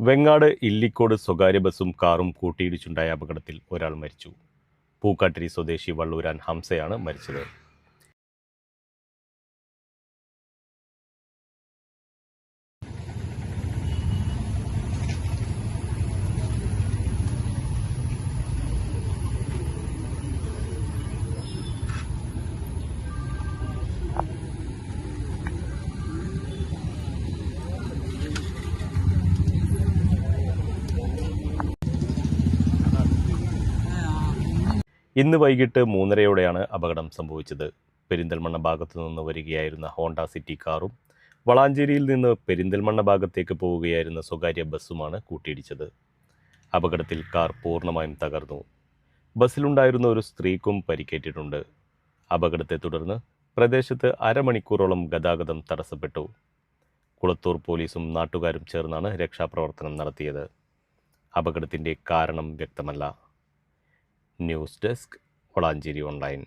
വെങ്ങാട് ഇല്ലിക്കോട് സ്വകാര്യ ബസും കാറും കൂട്ടിയിടിച്ചുണ്ടായ അപകടത്തിൽ ഒരാൾ മരിച്ചു. പൂക്കാട്ടിരി സ്വദേശി വള്ളൂരാൻ ഹംസയാണ് മരിച്ചത്. ഇന്ന് വൈകിട്ട് 3:30-യോടെയാണ് അപകടം സംഭവിച്ചത്. പെരിന്തൽമണ്ണ ഭാഗത്തു നിന്ന് വരികയായിരുന്ന ഹോണ്ട സിറ്റി കാറും വളാഞ്ചേരിയിൽ നിന്ന് പെരിന്തൽമണ്ണ ഭാഗത്തേക്ക് പോവുകയായിരുന്ന സ്വകാര്യ ബസ്സുമാണ് കൂട്ടിയിടിച്ചത്. അപകടത്തിൽ കാർ പൂർണ്ണമായും തകർന്നു. ബസ്സിലുണ്ടായിരുന്ന ഒരു സ്ത്രീക്കും പരിക്കേറ്റിട്ടുണ്ട്. അപകടത്തെ തുടർന്ന് പ്രദേശത്ത് അരമണിക്കൂറോളം ഗതാഗതം തടസ്സപ്പെട്ടു. കുളത്തൂർ പോലീസും നാട്ടുകാരും ചേർന്നാണ് രക്ഷാപ്രവർത്തനം നടത്തിയത്. അപകടത്തിൻ്റെ കാരണം വ്യക്തമല്ല. News desk Valanchery online.